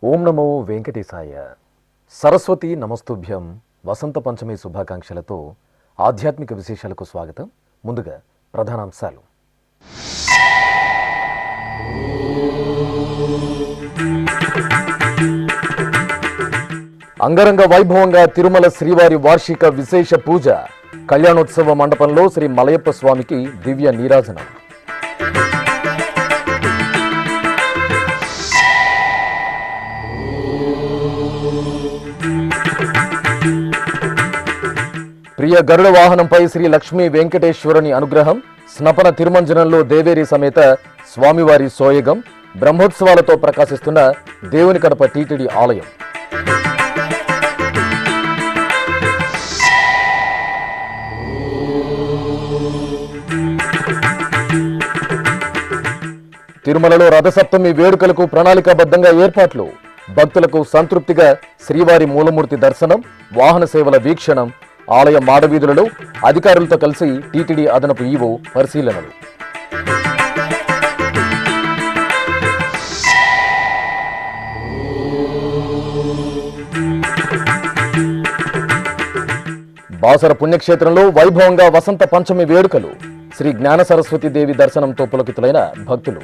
ఓం నమో వెంకటేశాయ. సరస్వతి నమస్తుభ్యం. వసంత పంచమి శుభాకాంక్షలతో ఆధ్యాత్మిక విశేషాలకు స్వాగతం. ముందుగా ప్రధానాంశాలు. అంగరంగ వైభవంగా తిరుమల శ్రీవారి వార్షిక విశేష పూజ. కళ్యాణోత్సవ మండపంలో శ్రీ మలయప్ప స్వామికి దివ్య నీరాజనం. ప్రియ గరుడ వాహనంపై శ్రీ లక్ష్మీ వెంకటేశ్వరుని అనుగ్రహం. స్నపన తిరుమంజనంలో దేవేరి సమేత స్వామివారి సోయగం. బ్రహ్మోత్సవాలతో ప్రకాశిస్తున్న దేవుని కడప టీటీడీ ఆలయం. తిరుమలలో రథసప్తమి వేడుకలకు ప్రణాళికాబద్ధంగా ఏర్పాట్లు. భక్తులకు సంతృప్తిగా శ్రీవారి మూలమూర్తి దర్శనం, వాహన సేవల వీక్షణం. ఆలయ మాడవీధులలో అధికారులతో కలిసి టీటీడీ అదనపు ఈవో పరిశీలనలు. బాసర పుణ్యక్షేత్రంలో వైభవంగా వసంత పంచమి వేడుకలు. శ్రీ జ్ఞాన సరస్వతి దేవి దర్శనంతో పులకితులైన భక్తులు.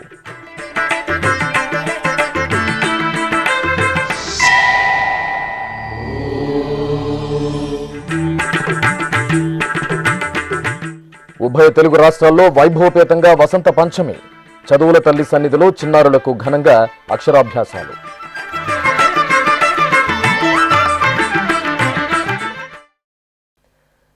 ఉభయ తెలుగు రాష్ట్రాల్లో వైభవపేతంగా వసంత పంచమి. చదువుల తల్లి సన్నిధిలో చిన్నారులకు ఘనంగా అక్షరాభ్యాసాలు.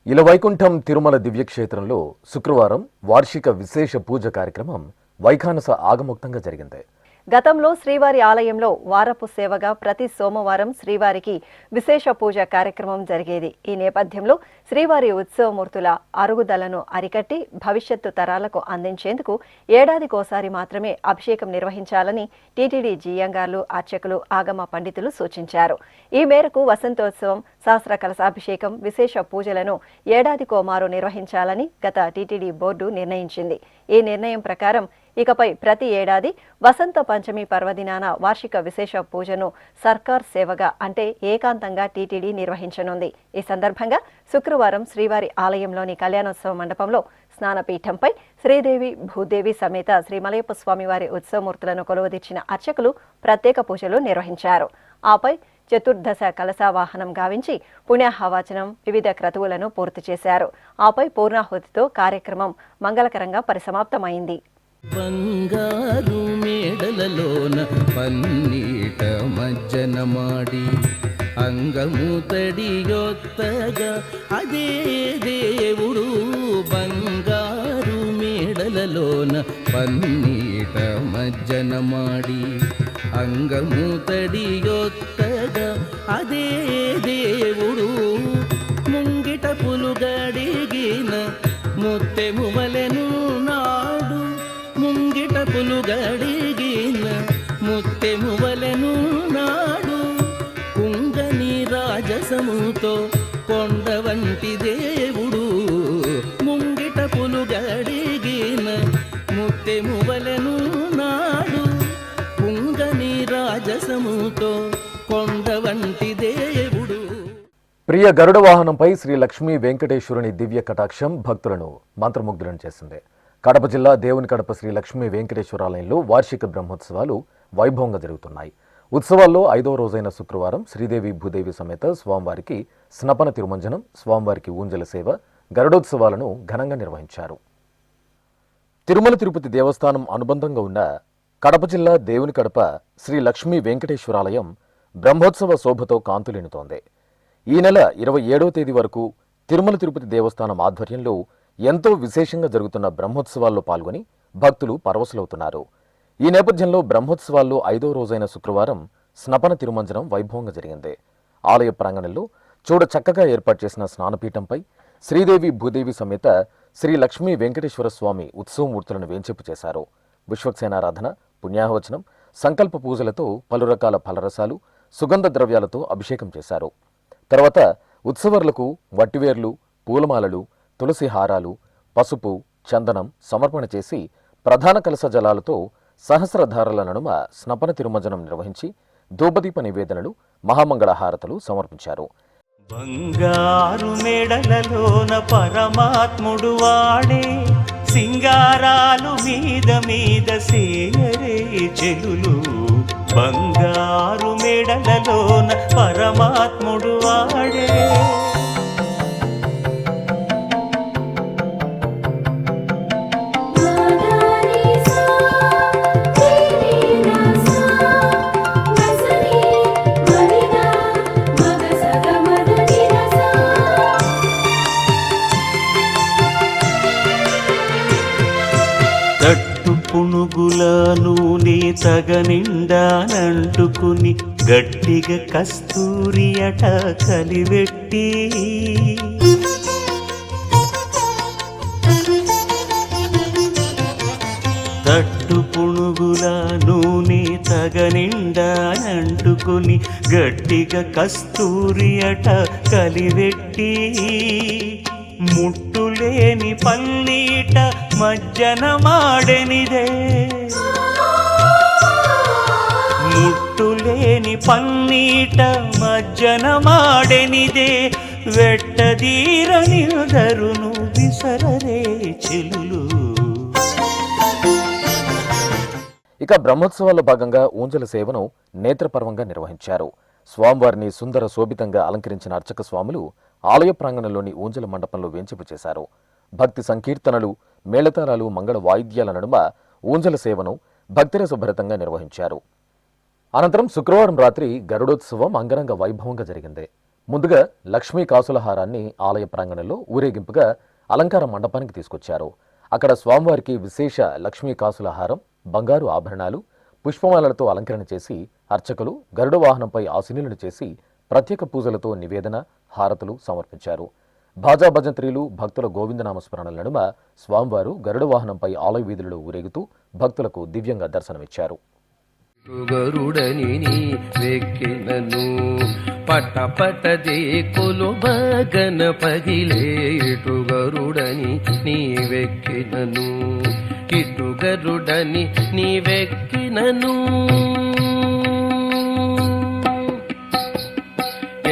ఇలవైకుంఠం తిరుమల దివ్యక్షేత్రంలో శుక్రవారం వార్షిక విశేష పూజ కార్యక్రమం వైఖానస ఆగమోక్తంగా జరిగింది. గతంలో శ్రీవారి ఆలయంలో వారపు సేవగా ప్రతి సోమవారం శ్రీవారికి విశేష పూజ కార్యక్రమం జరిగేది. ఈ నేపథ్యంలో శ్రీవారి ఉత్సవమూర్తుల అరుగుదలను అరికట్టి భవిష్యత్తు తరాలకు అందించేందుకు ఏడాదికోసారి మాత్రమే అభిషేకం నిర్వహించాలని టీటీడీ జీయంగార్లు, అర్చకులు, ఆగమ పండితులు సూచించారు. ఈ మేరకు వసంతోత్సవం, సహస్ర కలశాభిషేకం, విశేష పూజలను ఏడాదికోమారు నిర్వహించాలని గత టీటీడీ బోర్డు నిర్ణయించింది. ఈ నిర్ణయం ప్రకారం ఇకపై ప్రతి ఏడాది వసంత పంచమి పర్వదినాన వార్షిక విశేష పూజను సర్కార్ సేవగా అంటే ఏకాంతంగా టీటీడీ నిర్వహించనుంది. ఈ సందర్భంగా శుక్రవారం శ్రీవారి ఆలయంలోని కళ్యాణోత్సవ మండపంలో స్నానపీఠంపై శ్రీదేవి, భూదేవి సమేత శ్రీ మలయప్ప స్వామివారి ఉత్సవమూర్తులను కొలువుదీర్చిన అర్చకులు ప్రత్యేక పూజలు నిర్వహించారు. ఆపై చతుర్దశ కలశావాహనం గావించి పుణ్యాహవాచనం, వివిధ క్రతువులను పూర్తి చేశారు. ఆపై పూర్ణాహుతితో కార్యక్రమం మంగళకరంగా పరిసమాప్తమైంది. బంగారు మేడలలోన పన్నీట మజ్జన మాడి అంగము తడియొత్తగా అదే దేవుడు. బంగారు మేడలలోన పన్నీట మజ్జన మాడి అంగము తడియొత్తగా అదే దేవుడు. ముంగిట పులుగడిగిన ముత్తెము వలెను నాడు. ముంగిట పులుగడిగిన ముత్తెము వలెను నాడు. కుంగని రాజసముతో కొండ వంటి దేవుడు. ముంగిట పులుగడిగిన ముత్తెము వలెను నాడు. కుంగని రాజసముతో కొండ వంటి దేవుడు. ప్రియ గరుడ వాహనంపై శ్రీ లక్ష్మీ వెంకటేశ్వరుని దివ్య కటాక్షం భక్తులను మంత్రముగ్ధులను చేసింది. కడప జిల్లా దేవుని కడప శ్రీ లక్ష్మీ వెంకటేశ్వరాలయంలో వార్షిక బ్రహ్మోత్సవాలు వైభవంగా జరుగుతున్నాయి. ఉత్సవాల్లో 5వ రోజైన శుక్రవారం శ్రీదేవి, భూదేవి సమేత స్వామివారికి స్నపన తిరుమంజనం, స్వామివారికి ఊంజల సేవ, గరుడోత్సవాలను ఘనంగా నిర్వహించారు. తిరుమల తిరుపతి దేవస్థానం అనుబంధంగా ఉన్న కడప జిల్లా దేవుని కడప శ్రీ లక్ష్మీ వెంకటేశ్వరాలయం బ్రహ్మోత్సవ శోభతో కాంతులేనుతోంది. ఈ నెల 27వ తేదీ వరకు తిరుమల తిరుపతి దేవస్థానం ఆధ్వర్యంలో ఎంతో విశేషంగా జరుగుతున్న బ్రహ్మోత్సవాల్లో పాల్గొని భక్తులు పరవశులవుతున్నారు. ఈ నేపథ్యంలో బ్రహ్మోత్సవాల్లో 5వ రోజైన శుక్రవారం స్నపన తిరుమంజనం వైభవంగా జరిగింది. ఆలయ ప్రాంగణంలో చూడ చక్కగా ఏర్పాటు చేసిన స్నానపీఠంపై శ్రీదేవి భూదేవి సమేత శ్రీ లక్ష్మీ వెంకటేశ్వర స్వామి ఉత్సవమూర్తులను వేంచేపు చేశారు. విశ్వక్సేనారాధన, పుణ్యాహవచనం, సంకల్ప పూజలతో పలు రకాల ఫలరసాలు, సుగంధ ద్రవ్యాలతో అభిషేకం చేశారు. తర్వాత ఉత్సవర్లకు వట్టివేర్లు, పూలమాలలు, తులసి హారాలు, పసుపు, చందనం సమర్పణ చేసి ప్రధాన కలశ జలాలతో సహస్రధారల నడుమ స్నపన తిరుమంజనం నిర్వహించి ధూపదీప నివేదనలు, మహామంగళ హారతలు సమర్పించారు. బంగారు మెడలలోన పరమాత్ముడు వాడే సింగారాలు మీద మీద సేయరే చెలులు. బంగారు మెడలలోన పరమాత్ముడు వాడే పునుగుల నూనె తగనిండానంటుకుని గట్టిగా కస్తూరి అట కలివెట్టి తట్టు పునుగుల నూనె తగనిండానంటుకుని గట్టిగా కస్తూరి అట కలివెట్టి ముట్టులేని పల్లీట మజ్జన మాడెనిదే. ముట్టులేని పల్లీట మజ్జన మాడెనిదే. వెట్టదీర నిదరును విసరరే చెలులు. ఇక బ్రహ్మోత్సవాల్లో భాగంగా ఊంజల సేవను నేత్రపర్వంగా నిర్వహించారు. స్వామివారిని సుందర శోభితంగా అలంకరించిన అర్చక స్వాములు ఆలయ ప్రాంగణంలోని ఊంజల మండపంలో వేంచేపు చేశారు. భక్తి సంకీర్తనలు, మేళతాళాలు, మంగళ వాయిద్యాల నడుమ ఊంజల సేవను భక్తిరసభరితంగా నిర్వహించారు. అనంతరం శుక్రవారం రాత్రి గరుడోత్సవం అంగరంగ వైభవంగా జరిగింది. ముందుగా లక్ష్మీ కాసుల హారాన్ని ఆలయ ప్రాంగణంలో ఊరేగింపుగా అలంకార మండపానికి తీసుకొచ్చారు. అక్కడ స్వామివారికి విశేష లక్ష్మీ కాసుల హారం, బంగారు ఆభరణాలు, పుష్పమాలలతో అలంకరణ చేసి అర్చకులు గరుడ వాహనంపై ఆశీనులను చేసి ప్రత్యేక పూజలతో నివేదన, హారతులు సమర్పించారు. భాజా భజంత్రీలు, భక్తుల గోవిందనామస్మరణల నడుమ స్వామివారు గరుడ వాహనంపై ఆలయ వీధులలో ఊరేగుతూ భక్తులకు దివ్యంగా దర్శనమిచ్చారు. గరుడని వెక్కినను పట పట దేకులు బగన పగిలేటు గరుడని నీ వెక్కినను, ఇటు గరుడని నీ వెక్కినను.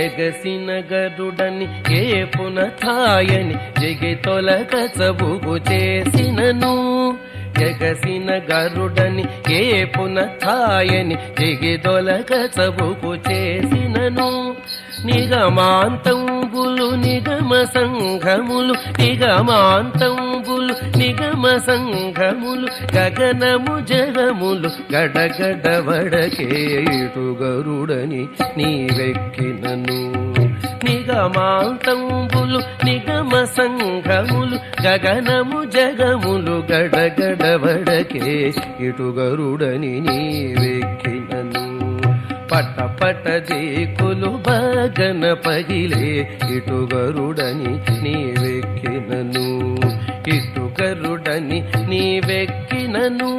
ఎగసిన గరుడని ఏ పునథాయని జగి తొలక చబుగు చేసినను. ఎగసిన గరుడని ఏ పునథాయని జగి తొలక చబుగు చేసినను. నిగమాంతంబులు నిగమ సంఘములు, నిగమాంతంబులు నిగమ సంఘములు, గగనము జగములు గడగడ వడకేటు గరుడని నీ వెక్కినను. నిగమాంతంబులు నిగమ సంఘములు, గగనము జగములు గడగడ వడకే ఇటు గరుడని నీ వెక్కినను. పట పట దేకులు బగన పగిలే ఇటు గరుడని నీ వెక్కినను, ఇటు గరుడని నీ వెక్కినను.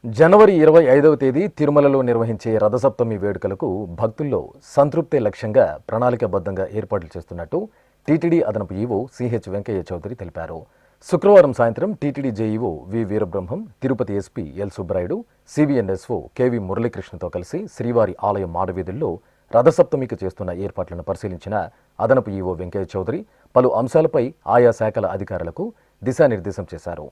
జనవరి 25వ తేదీ తిరుమలలో నిర్వహించే రథసప్తమి వేడుకలకు భక్తుల్లో సంతృప్తే లక్ష్యంగా ప్రణాళికాబద్ధంగా ఏర్పాట్లు చేస్తున్నట్టు టీటీడీ అదనపు ఈవో సిహెచ్ వెంకయ్య చౌదరి తెలిపారు. శుక్రవారం సాయంత్రం TTD JEO V Veerabrahmam, Tirupati SP L Subbarayudu, CVNSO KV మురళీకృష్ణతో కలిసి శ్రీవారి ఆలయం మాడవీధుల్లో రథసప్తమికి చేస్తున్న ఏర్పాట్లను పరిశీలించిన అదనపు ఈవో వెంకయ్య చౌదరి పలు అంశాలపై ఆయా శాఖల అధికారులకు దిశానిర్దేశం చేశారు.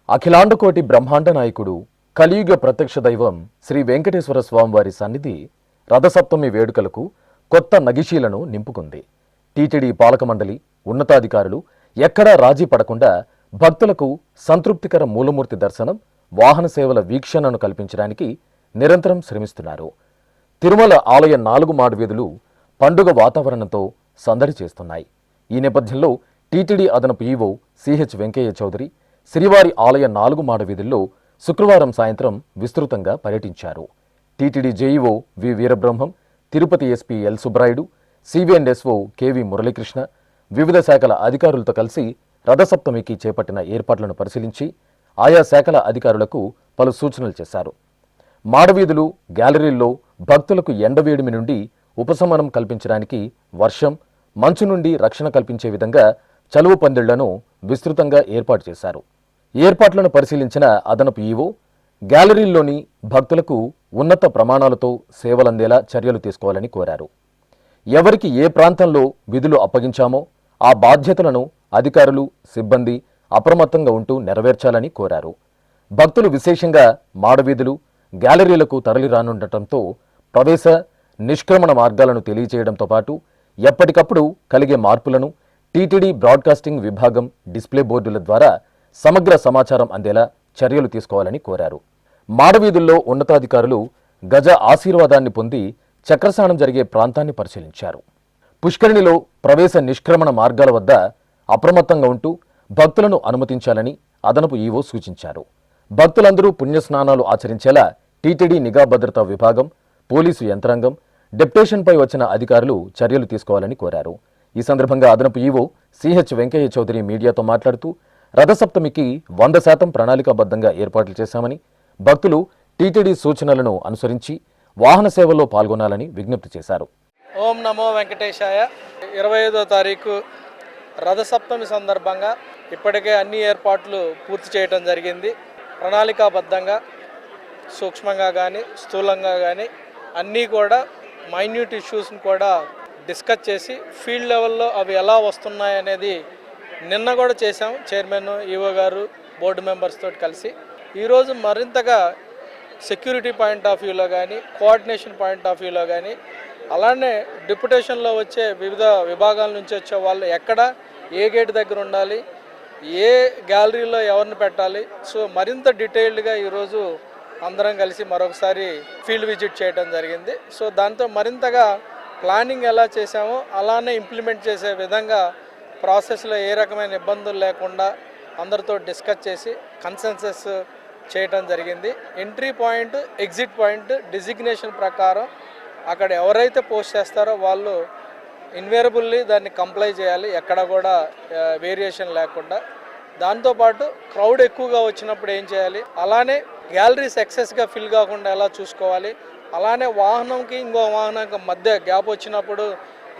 అఖిలాండకోటి బ్రహ్మాండ నాయకుడు, కలియుగ ప్రత్యక్ష దైవం శ్రీ వెంకటేశ్వర స్వామివారి సన్నిధి రథసప్తమి వేడుకలకు కొత్త నగిషీలను నింపుకుంది. టీటీడీ పాలక మండలి, ఉన్నతాధికారులు ఎక్కడా రాజీ పడకుండా భక్తులకు సంతృప్తికర మూలమూర్తి దర్శనం, వాహన సేవల వీక్షణను కల్పించడానికి నిరంతరం శ్రమిస్తున్నారు. తిరుమల ఆలయ 4 మాడవీధులు పండుగ వాతావరణంతో సందడి చేస్తున్నాయి. ఈ నేపథ్యంలో టీటీడీ అదనపు ఈవో సిహెచ్ వెంకయ్య చౌదరి, శ్రీవారి ఆలయ 4 మాడ వీధుల్లో శుక్రవారం సాయంత్రం విస్తృతంగా పర్యటించారు. TTD JEO V Veerabrahmam, Tirupati SP L Subbarayudu, CV and SO KV Muralikrishna వివిధ శాఖల అధికారులతో కలిసి రథసప్తమికి చేపట్టిన ఏర్పాట్లను పరిశీలించి ఆయా శాఖల అధికారులకు పలు సూచనలు చేశారు. మాడవీధులు, గ్యాలరీల్లో భక్తులకు ఎండవేడిమి నుండి ఉపశమనం కల్పించడానికి వర్షం, మంచు నుండి రక్షణ కల్పించే విధంగా చలువ పందిళ్లను విస్తృతంగా ఏర్పాటు చేశారు. ఏర్పాట్లను పరిశీలించిన అదనపు ఈవో గ్యాలరీల్లోని భక్తులకు ఉన్నత ప్రమాణాలతో సేవలందేలా చర్యలు తీసుకోవాలని కోరారు. ఎవరికి ఏ ప్రాంతంలో విధులు అప్పగించామో ఆ బాధ్యతలను అధికారులు, సిబ్బంది అప్రమత్తంగా ఉంటూ నెరవేర్చాలని కోరారు. భక్తులు విశేషంగా మాడవీధులు, గ్యాలరీలకు తరలిరానుండటంతో ప్రవేశ, నిష్క్రమణ మార్గాలను తెలియజేయడంతో పాటు ఎప్పటికప్పుడు కలిగే మార్పులను టీటీడీ బ్రాడ్కాస్టింగ్ విభాగం డిస్ప్లే బోర్డుల ద్వారా సమగ్ర సమాచారం అందేలా చర్యలు తీసుకోవాలని కోరారు. మాడవీధుల్లో ఉన్నతాధికారులు గజ ఆశీర్వాదాన్ని పొంది చక్రస్నానం జరిగే ప్రాంతాన్ని పరిశీలించారు. పుష్కరిణిలో ప్రవేశ, నిష్క్రమణ మార్గాల వద్ద అప్రమత్తంగా ఉంటూ భక్తులను అనుమతించాలని అదనపు ఈవో సూచించారు. భక్తులందరూ పుణ్యస్నానాలు ఆచరించేలా టీటీడీ నిఘా భద్రతా విభాగం, పోలీసు యంత్రాంగం, డెప్యుటేషన్పై వచ్చిన అధికారులు చర్యలు తీసుకోవాలని కోరారు. ఈ సందర్భంగా అదనపు ఈవో సిహెచ్ వెంకయ్య చౌదరి మీడియాతో మాట్లాడుతూ రథసప్తమికి 100% ప్రణాళికాబద్ధంగా ఏర్పాట్లు చేశామని, భక్తులు టీటీడీ సూచనలను అనుసరించి వాహన సేవల్లో పాల్గొనాలని విజ్ఞప్తి చేశారు. ఓం నమో వెంకటేశాయ. 25వ తారీఖు రథసప్తమి సందర్భంగా ఇప్పటికే అన్ని ఏర్పాట్లు పూర్తి చేయడం జరిగింది. ప్రణాళికాబద్ధంగా సూక్ష్మంగా కానీ స్థూలంగా కానీ అన్నీ కూడా మైన్యూట్ ఇష్యూస్ని కూడా డిస్కస్ చేసి ఫీల్డ్ లెవెల్లో అవి ఎలా వస్తున్నాయి అనేది నిన్న కూడా చేశాం. చైర్మన్, ఈవో గారు, బోర్డు మెంబర్స్ తోటి కలిసి ఈరోజు మరింతగా సెక్యూరిటీ పాయింట్ ఆఫ్ వ్యూలో కానీ, కోఆర్డినేషన్ పాయింట్ ఆఫ్ వ్యూలో కానీ, అలానే డిప్యుటేషన్లో వచ్చే వివిధ విభాగాల నుంచి వచ్చే వాళ్ళు ఎక్కడ ఏ గేట్ దగ్గర ఉండాలి, ఏ గ్యాలరీలో ఎవరిని పెట్టాలి, సో మరింత డీటెయిల్డ్గా ఈరోజు అందరం కలిసి మరొకసారి ఫీల్డ్ విజిట్ చేయడం జరిగింది. సో దాంతో మరింతగా ప్లానింగ్ ఎలా చేశామో అలానే ఇంప్లిమెంట్ చేసే విధంగా ప్రాసెస్లో ఏ రకమైన ఇబ్బందులు లేకుండా అందరితో డిస్కస్ చేసి కన్సెన్సస్ చేయటం జరిగింది. Entry point, exit point designation ప్రకారం అక్కడ ఎవరైతే పోస్ట్ చేస్తారో వాళ్ళు ఇన్వేరబుల్లీ దాన్ని కంప్లై చేయాలి, ఎక్కడ కూడా వేరియేషన్ లేకుండా. దాంతోపాటు క్రౌడ్ ఎక్కువగా వచ్చినప్పుడు ఏం చేయాలి, అలానే గ్యాలరీస్ ఎక్సెస్గా ఫిల్ కాకుండా ఎలా చూసుకోవాలి, అలానే వాహనంకి ఇంకో వాహనంకి మధ్య గ్యాప్ వచ్చినప్పుడు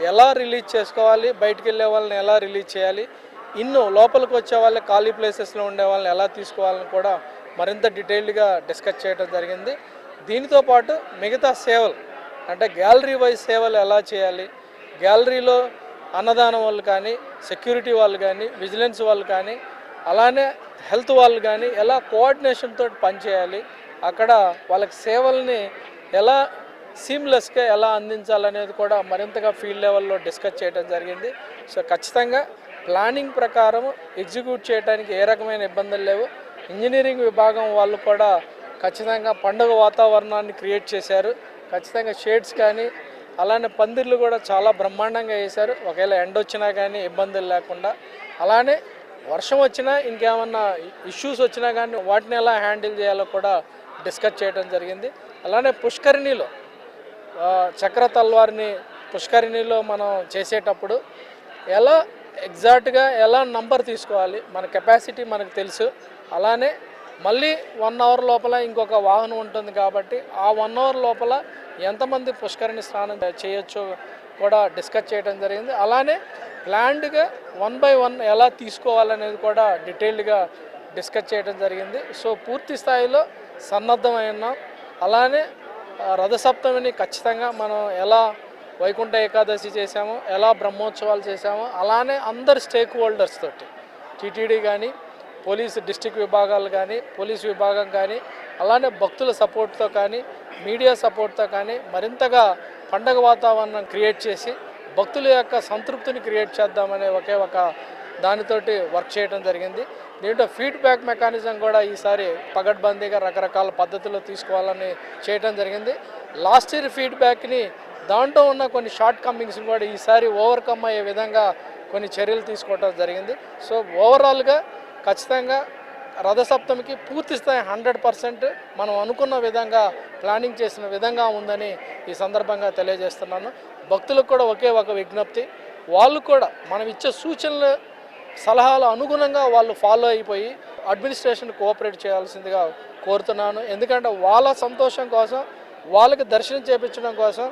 ఎలా రిలీజ్ చేసుకోవాలి, బయటికి వెళ్ళే వాళ్ళని ఎలా రిలీజ్ చేయాలి, లోపలికి వచ్చే వాళ్ళని ఖాళీ ప్లేసెస్లో ఉండే వాళ్ళని ఎలా తీసుకోవాలని కూడా మరింత డీటెయిల్డ్గా డిస్కస్ చేయడం జరిగింది. దీనితో పాటు మిగతా సేవలు అంటే గ్యాలరీ వైజ్ సేవలు ఎలా చేయాలి, గ్యాలరీలో అన్నదానం వాళ్ళు కానీ, సెక్యూరిటీ వాళ్ళు కానీ, విజిలెన్స్ వాళ్ళు కానీ, అలానే హెల్త్ వాళ్ళు కానీ ఎలా కోఆర్డినేషన్ తోటి పనిచేయాలి, అక్కడ వాళ్ళకి సేవల్ని ఎలా సీమ్లెస్గా ఎలా అందించాలనేది కూడా మరింతగా ఫీల్డ్ లెవెల్లో డిస్కస్ చేయడం జరిగింది. సో ఖచ్చితంగా ప్లానింగ్ ప్రకారం ఎగ్జిక్యూట్ చేయడానికి ఏ రకమైన ఇబ్బందులు లేవు. ఇంజనీరింగ్ విభాగం వాళ్ళు కూడా ఖచ్చితంగా పండుగ వాతావరణాన్ని క్రియేట్ చేశారు. ఖచ్చితంగా షేడ్స్ కానీ అలానే పందిర్లు కూడా చాలా బ్రహ్మాండంగా వేశారు. ఒకవేళ ఎండ వచ్చినా కానీ ఇబ్బందులు లేకుండా, అలానే వర్షం వచ్చినా ఇంకేమన్నా ఇష్యూస్ వచ్చినా కానీ వాటిని ఎలా హ్యాండిల్ చేయాలో కూడా డిస్కస్ చేయడం జరిగింది. అలానే పుష్కరిణిలో చక్ర తల్వార్ని పుష్కరిణిలో మనం చేసేటప్పుడు ఎలా ఎగ్జాక్ట్గా ఎలా నంబర్ తీసుకోవాలి, మన కెపాసిటీ మనకు తెలుసు. అలానే మళ్ళీ 1 అవర్ లోపల ఇంకొక వాహనం ఉంటుంది కాబట్టి ఆ 1 అవర్ లోపల ఎంతమంది పుష్కరిణి స్నానం చేయొచ్చో కూడా డిస్కస్ చేయడం జరిగింది. అలానే ప్లాన్డ్గా 1 by 1 ఎలా తీసుకోవాలనేది కూడా డీటెయిల్డ్గా డిస్కస్ చేయడం జరిగింది. సో పూర్తి స్థాయిలో సన్నద్ధమైన, అలానే రథసప్తమిని ఖచ్చితంగా మనం ఎలా వైకుంఠ ఏకాదశి చేశామో, ఎలా బ్రహ్మోత్సవాలు చేశామో, అలానే అందరు స్టేక్ హోల్డర్స్ తోటి టీటీడీ కానీ, పోలీసు డిస్ట్రిక్ట్ విభాగాలు కానీ, పోలీసు విభాగం కానీ, అలానే భక్తుల సపోర్ట్తో కానీ, మీడియా సపోర్ట్తో కానీ మరింతగా పండగ వాతావరణం క్రియేట్ చేసి భక్తుల యొక్క సంతృప్తిని క్రియేట్ చేద్దామనే ఒకే ఒక దానితోటి వర్క్ చేయడం జరిగింది. దీంట్లో ఫీడ్బ్యాక్ మెకానిజం కూడా ఈసారి పగడ్బందీగా రకరకాల పద్ధతుల్లో తీసుకోవాలని చేయడం జరిగింది. లాస్ట్ ఇయర్ ఫీడ్బ్యాక్ని దాంట్లో ఉన్న కొన్ని షార్ట్ కమింగ్స్ని కూడా ఈసారి ఓవర్కమ్ అయ్యే విధంగా కొన్ని చర్యలు తీసుకోవడం జరిగింది. సో ఓవరాల్గా ఖచ్చితంగా రథసప్తమికి పూర్తి స్థాయి 100% మనం అనుకున్న విధంగా ప్లానింగ్ చేసిన విధంగా ఉందని ఈ సందర్భంగా తెలియజేస్తున్నాను. భక్తులకు కూడా ఒకే ఒక విజ్ఞప్తి, వాళ్ళు కూడా మనం ఇచ్చే సూచనలు సలహాల అనుగుణంగా వాళ్ళు ఫాలో అయిపోయి అడ్మినిస్ట్రేషన్ కోఆపరేట్ చేయాల్సిందిగా కోరుతున్నాను. ఎందుకంటే వాళ్ళ సంతోషం కోసం, వాళ్ళకి దర్శనం చేయించడం కోసం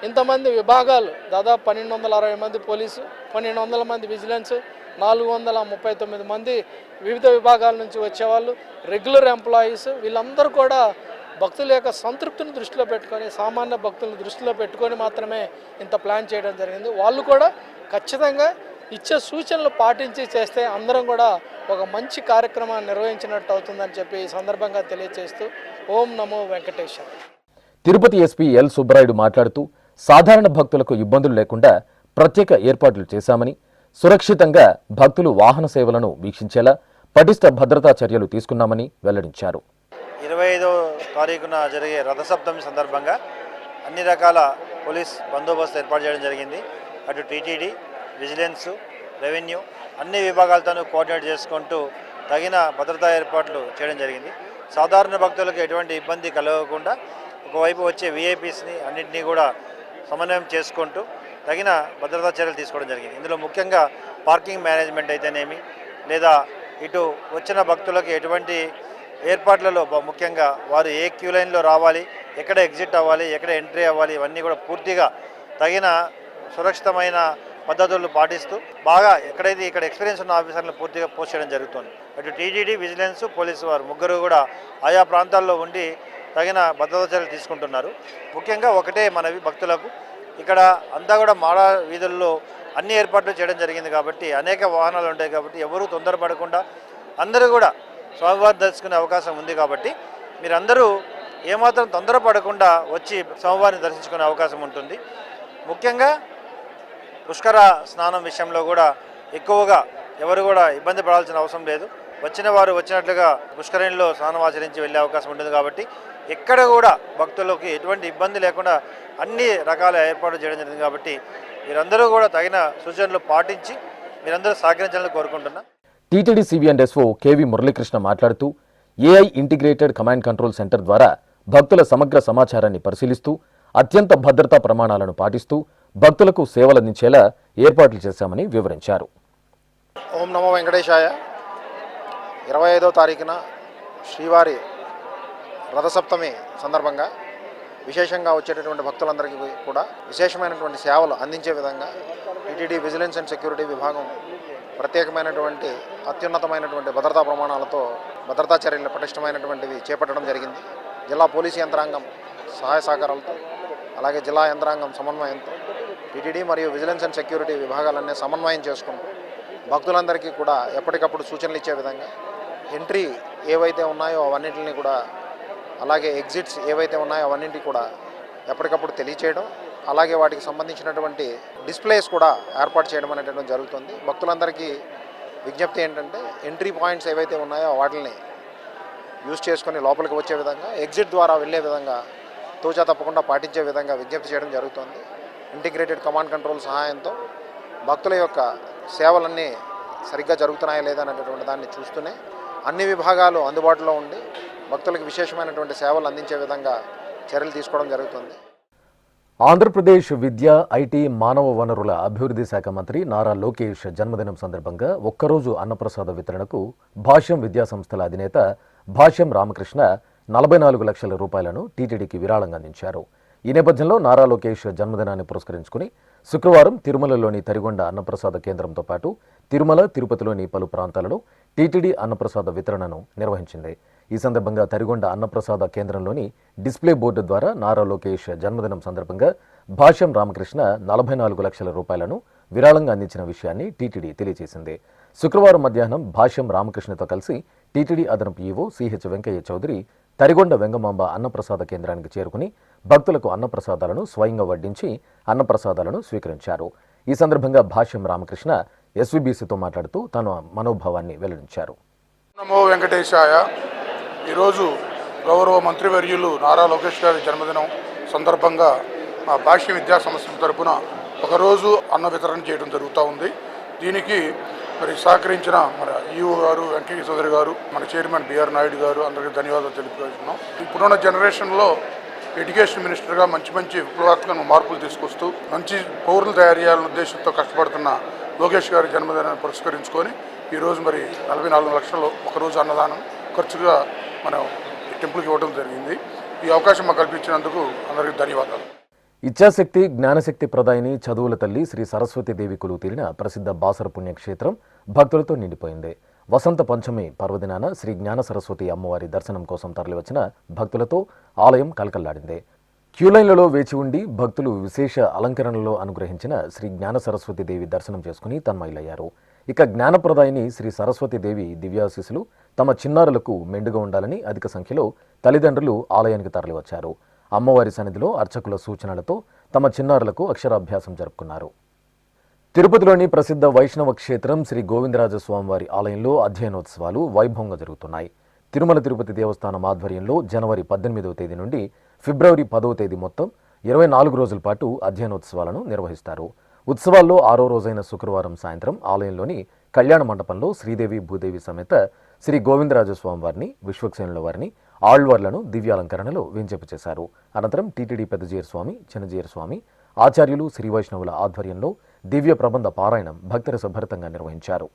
ఇంతమంది విభాగాలు, దాదాపు 1260 మంది పోలీసు, 1200 మంది విజిలెన్స్, 439 మంది వివిధ విభాగాల నుంచి వచ్చేవాళ్ళు, రెగ్యులర్ ఎంప్లాయీస్, వీళ్ళందరూ కూడా భక్తుల యొక్క సంతృప్తిని దృష్టిలో పెట్టుకొని, సామాన్య భక్తులను దృష్టిలో పెట్టుకొని మాత్రమే ఇంత ప్లాన్ చేయడం జరిగింది. వాళ్ళు కూడా ఖచ్చితంగా ఇచ్చే సూచనలు పాటించి చేస్తే అందరం కూడా ఒక మంచి కార్యక్రమాన్ని నిర్వహించినట్టు అవుతుందని చెప్పి ఈ సందర్భంగా తెలియజేస్తూ ఓం నమో వెంకటేశ్వర. తిరుపతి ఎస్పీ ఎల్ సుబ్బరాయుడు మాట్లాడుతూ సాధారణ భక్తులకు ఇబ్బందులు లేకుండా ప్రత్యేక ఏర్పాట్లు చేశామని, సురక్షితంగా భక్తులు వాహన సేవలను వీక్షించేలా పటిష్ట భద్రతా చర్యలు తీసుకున్నామని వెల్లడించారు. 25వ తారీఖున జరిగే రథసప్తమి సందర్భంగా అన్ని రకాల పోలీస్ బందోబస్తు ఏర్పాటు చేయడం జరిగింది. అటు టీటీడీ, విజిలెన్స్, రెవెన్యూ అన్ని విభాగాలతో కోఆర్డినేట్ చేసుకుంటూ తగిన భద్రతా ఏర్పాట్లు చేయడం జరిగింది. సాధారణ భక్తులకు ఎటువంటి ఇబ్బంది కలగకుండా ఒకవైపు వచ్చే విఐపీస్ని అన్నింటినీ కూడా సమన్వయం చేసుకుంటూ తగిన భద్రతా చర్యలు తీసుకోవడం జరిగింది. ఇందులో ముఖ్యంగా పార్కింగ్ మేనేజ్మెంట్ అయితేనేమి, లేదా ఇటు వచ్చిన భక్తులకు ఎటువంటి ఏర్పాట్లలో ముఖ్యంగా వారు ఏ క్యూ లైన్లో రావాలి, ఎక్కడ ఎగ్జిట్ అవ్వాలి, ఎక్కడ ఎంట్రీ అవ్వాలి, ఇవన్నీ కూడా పూర్తిగా తగిన సురక్షితమైన పద్ధతులు పాటిస్తూ బాగా ఎక్కడైతే ఇక్కడ ఎక్స్పీరియన్స్ ఉన్న ఆఫీసర్లను పూర్తిగా పోస్ట్ చేయడం జరుగుతుంది. అటు టీటీడీ, విజిలెన్స్, పోలీసు వారు ముగ్గురు కూడా ఆయా ప్రాంతాల్లో ఉండి తగిన భద్రతా చర్యలు తీసుకుంటున్నారు. ముఖ్యంగా ఒకటే మనవి భక్తులకు, ఇక్కడ అంతా కూడా మాడ వీధుల్లో అన్ని ఏర్పాట్లు చేయడం జరిగింది కాబట్టి అనేక వాహనాలు ఉంటాయి కాబట్టి ఎవరూ తొందరపడకుండా అందరూ కూడా స్వామివారిని దర్శించుకునే అవకాశం ఉంది కాబట్టి మీరందరూ ఏమాత్రం తొందరపడకుండా వచ్చి స్వామివారిని దర్శించుకునే అవకాశం ఉంటుంది. ముఖ్యంగా పుష్కర స్నానం విషయంలో కూడా ఎక్కువగా ఎవరు కూడా ఇబ్బంది పడాల్సిన అవసరం లేదు. వచ్చిన వారు వచ్చినట్లుగా పుష్కరిణిలో స్నానం ఆచరించి వెళ్ళే అవకాశం ఉంటుంది కాబట్టి ఎక్కడ కూడా భక్తులకి ఎటువంటి ఇబ్బంది లేకుండా అన్ని రకాల ఏర్పాట్లు చేయడం జరిగింది కాబట్టి మీరందరూ కూడా తగిన సూచనలు పాటించి మీరందరూ సహకరించాలని కోరుకుంటున్నా. టీటీడీ సిబిఎండ్ఎస్ఓ కేవి మురళీకృష్ణ మాట్లాడుతూ AI integrated command control centre ద్వారా భక్తుల సమగ్ర సమాచారాన్ని పరిశీలిస్తూ అత్యంత భద్రతా ప్రమాణాలను పాటిస్తూ భక్తులకు సేవలందించేలా ఏర్పాట్లు చేశామని వివరించారు. ఓం నమో వెంకటేశాయ. 25వ తారీఖున శ్రీవారి రథసప్తమి సందర్భంగా విశేషంగా వచ్చేటటువంటి భక్తులందరికీ కూడా విశేషమైనటువంటి సేవలు అందించే విధంగా టీటీడీ విజిలెన్స్ అండ్ సెక్యూరిటీ విభాగం ప్రత్యేకమైనటువంటి అత్యున్నతమైనటువంటి భద్రతా ప్రమాణాలతో భద్రతా చర్యలు పటిష్టమైనటువంటివి చేపట్టడం జరిగింది. జిల్లా పోలీసు యంత్రాంగం సహాయ సహకారాలతో, అలాగే జిల్లా యంత్రాంగం సమన్వయంతో టీటీడీ మరియు విజిలెన్స్ అండ్ సెక్యూరిటీ విభాగాలన్నీ సమన్వయం చేసుకుంటూ భక్తులందరికీ కూడా ఎప్పటికప్పుడు సూచనలు ఇచ్చే విధంగా ఎంట్రీ ఏవైతే ఉన్నాయో అవన్నింటిని కూడా, అలాగే ఎగ్జిట్స్ ఏవైతే ఉన్నాయో అవన్నింటినీ కూడా ఎప్పటికప్పుడు తెలియచేయడం, అలాగే వాటికి సంబంధించినటువంటి డిస్ప్లేస్ కూడా ఏర్పాటు చేయడం అనేటువంటి జరుగుతుంది. భక్తులందరికీ విజ్ఞప్తి ఏంటంటే ఎంట్రీ పాయింట్స్ ఏవైతే ఉన్నాయో వాటిని యూజ్ చేసుకొని లోపలికి వచ్చే విధంగా, ఎగ్జిట్ ద్వారా వెళ్ళే విధంగా తూచా తప్పకుండా పాటించే విధంగా విజ్ఞప్తి చేయడం జరుగుతుంది. ఇంటిగ్రేటెడ్ కమాండ్ కంట్రోల్ సహాయంతో భక్తుల యొక్క సేవలన్నీ సరిగ్గా జరుగుతున్నాయా లేదా అనేటటువంటి దాన్ని చూస్తూనే అన్ని విభాగాలు అందుబాటులో ఉండి భక్తులకు విశేషమైనటువంటి సేవలు అందించే విధంగా చర్యలు తీసుకోవడం జరుగుతుంది. ఆంధ్రప్రదేశ్ విద్య, ఐటీ, మానవ వనరుల అభివృద్ధి శాఖ మంత్రి నారా లోకేష్ జన్మదినం సందర్భంగా ఒక్కరోజు అన్నప్రసాద వితరణకు భాష్యం విద్యా సంస్థల అధినేత భాష్యం రామకృష్ణ 44 లక్షల రూపాయలను టీటీడీకి విరాళంగా అందించారు. ఈ నేపథ్యంలో నారా లోకేష్ జన్మదినాన్ని పురస్కరించుకుని శుక్రవారం తిరుమలలోని తరిగొండ అన్నప్రసాద కేంద్రంతో పాటు తిరుమల, తిరుపతిలోని పలు ప్రాంతాలలో టీటీడీ అన్నప్రసాద వితరణను నిర్వహించింది. ఈ సందర్భంగా తరిగొండ అన్నప్రసాద కేంద్రంలోని డిస్ప్లే బోర్డు ద్వారా నారా లోకేష్ జన్మదినం సందర్భంగా భాష్యం రామకృష్ణ 44 లక్షల రూపాయలను విరాళంగా అందించిన విషయాన్ని టీటీడీ తెలియజేసింది. శుక్రవారం మధ్యాహ్నం భాష్యం రామకృష్ణతో కలిసి టీటీడీ అదనపు ఈవో సిహెచ్ వెంకయ్య చౌదరి తరిగొండ వెంగమాంబ అన్నప్రసాద కేంద్రానికి చేరుకుని భక్తులకు అన్నప్రసాదాలను స్వయంగా వడ్డించి అన్నప్రసాదాలను స్వీకరించారు. ఈ సందర్భంగా భాష్యం రామకృష్ణ ఎస్వీబీసీతో మాట్లాడుతూ తన మనోభావాన్ని వెల్లడించారు. నమో వెంకటేశాయ. ఈరోజు గౌరవ మంత్రివర్యులు నారా లోకేష్ గారి జన్మదినం సందర్భంగా మా భాష్య విద్యా సంస్థల తరపున ఒకరోజు అన్న వితరణ చేయడం జరుగుతూ ఉంది. దీనికి మరి సహకరించిన మన ఈఓ గారు వెంకయ్య చౌదరి గారు, మన చైర్మన్ బిఆర్ నాయుడు గారు అందరికీ ధన్యవాదాలు తెలుపుతున్నాం. ఇప్పుడున్న జనరేషన్లో ఎడ్యుకేషన్ మినిస్టర్గా మంచి విప్లవాత్మక మార్పులు తీసుకొస్తూ మంచి పౌరులు తయారు చేయాలనే ఉద్దేశంతో కష్టపడుతున్న లోకేష్ గారి జన్మదినాన్ని పురస్కరించుకొని ఈరోజు మరి 44 లక్షలు ఒకరోజు అన్నదానం ఖర్చుగా మనం టెంపుల్కి ఇవ్వడం జరిగింది. ఈ అవకాశం మాకు కల్పించినందుకు అందరికీ ధన్యవాదాలు. ఇచ్ఛాశక్తి జ్ఞానశక్తి ప్రదాయిని చదువుల తల్లి శ్రీ సరస్వతీదేవి కొలువు తీరిన ప్రసిద్ధ బాసర పుణ్యక్షేత్రం భక్తులతో నిండిపోయింది. వసంత పంచమి పర్వదినాన శ్రీ జ్ఞాన సరస్వతి అమ్మవారి దర్శనం కోసం తరలివచ్చిన భక్తులతో ఆలయం కలకల్లాడింది. క్యూలైన్లలో వేచి ఉండి భక్తులు విశేష అలంకరణలో అనుగ్రహించిన శ్రీ జ్ఞాన సరస్వతీదేవి దర్శనం చేసుకుని తన్మయులయ్యారు. ఇక జ్ఞానప్రదాయిని శ్రీ సరస్వతీదేవి దివ్యాశీస్సులు తమ చిన్నారులకు మెండుగా ఉండాలని అధిక సంఖ్యలో తల్లిదండ్రులు ఆలయానికి తరలివచ్చారు. అమ్మవారి సన్నిధిలో అర్చకుల సూచనలతో తమ చిన్నారులకు అక్షరాభ్యాసం జరుపుకున్నారు. తిరుపతిలోని ప్రసిద్ధ వైష్ణవ క్షేత్రం శ్రీ గోవిందరాజస్వామివారి ఆలయంలో అధ్యయనోత్సవాలు వైభవంగా జరుగుతున్నాయి. తిరుమల తిరుపతి దేవస్థానం ఆధ్వర్యంలో జనవరి 18వ తేదీ నుండి ఫిబ్రవరి 10వ తేదీ మొత్తం 24 రోజుల పాటు అధ్యయనోత్సవాలను నిర్వహిస్తారు. ఉత్సవాల్లో 6వ రోజైన శుక్రవారం సాయంత్రం ఆలయంలోని కళ్యాణ మండపంలో శ్రీదేవి భూదేవి సమేత శ్రీ గోవిందరాజస్వామి వారిని, విశ్వక్సేనుల వారిని, ఆళ్వార్లను దివ్యాలంకరణలో వేంచేపు చేశారు. అనంతరం టీటీడీ పెద్దజీయర్ స్వామి, చిన్నజీయర్ స్వామి, ఆచార్యులు, శ్రీ వైష్ణవుల ఆధ్వర్యంలో దివ్య ప్రబంధ పారాయణం భక్తిరసభరితంగా నిర్వహించారు.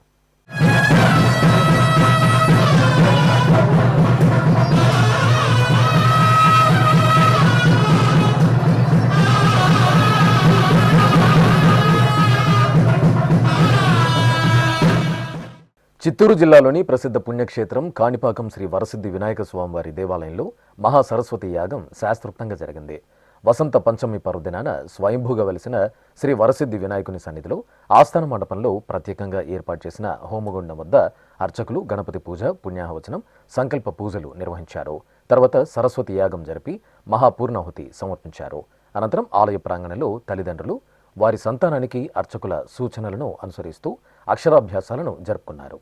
చిత్తూరు జిల్లాలోని ప్రసిద్ధ పుణ్యక్షేత్రం కాణిపాకం శ్రీ వరసిద్ధి వినాయక స్వామివారి దేవాలయంలో మహాసరస్వతి యాగం శాస్త్రోక్తంగా జరిగింది. వసంత పంచమి పర్వదినాన స్వయంభూగా వెలిసిన శ్రీ వరసిద్ధి వినాయకుని సన్నిధిలో ఆస్థాన మండపంలో ప్రత్యేకంగా ఏర్పాటు చేసిన హోమగుండం వద్ద అర్చకులు గణపతి పూజ, పుణ్యాహవచనం, సంకల్ప పూజలు నిర్వహించారు. తర్వాత సరస్వతి యాగం జరిపి మహాపూర్ణాహుతి సమర్పించారు. అనంతరం ఆలయ ప్రాంగణంలో తల్లిదండ్రులు వారి సంతానానికి అర్చకుల సూచనలను అనుసరిస్తూ అక్షరాభ్యాసాలను జరుపుకున్నారు.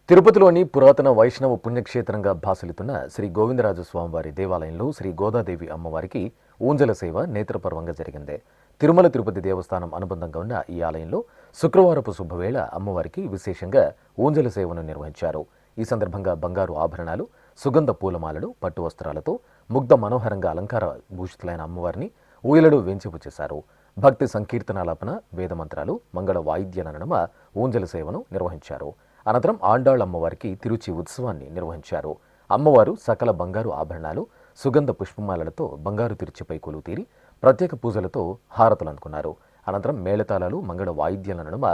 తిరుపతిలోని పురాతన వైష్ణవ పుణ్యక్షేత్రంగా భాసిల్లుతున్న శ్రీ గోవిందరాజస్వామివారి దేవాలయంలో శ్రీ గోదాదేవి అమ్మవారికి ఊంజల సేవ నేత్రపర్వంగా జరిగింది. తిరుమల తిరుపతి దేవస్థానం అనుబంధంగా ఉన్న ఈ ఆలయంలో శుక్రవారపు శుభవేళ అమ్మవారికి విశేషంగా ఊంజల సేవను నిర్వహించారు. ఈ సందర్భంగా బంగారు ఆభరణాలు, సుగంధ పూలమాలలు, పట్టు వస్త్రాలతో ముగ్ధ మనోహరంగా అలంకార భూషితులైన అమ్మవారిని ఊయలలో వేంచేపు చేశారు. భక్తి సంకీర్తనాలాపన, వేదమంత్రాలు, మంగళ వాయిద్యాల నడుమ ఊంజల సేవను నిర్వహించారు. అనంతరం ఆండాళ్ అమ్మవారికి తిరుచి ఉత్సవాన్ని నిర్వహించారు. అమ్మవారు సకల బంగారు ఆభరణాలు, సుగంధ పుష్పమాలలతో బంగారు తిరుచిపై కొలువు తీరి ప్రత్యేక పూజలతో హారతులు అందుకున్నారు. అనంతరం మేళతాళాలు, మంగళ వాయిద్యాల నడుమ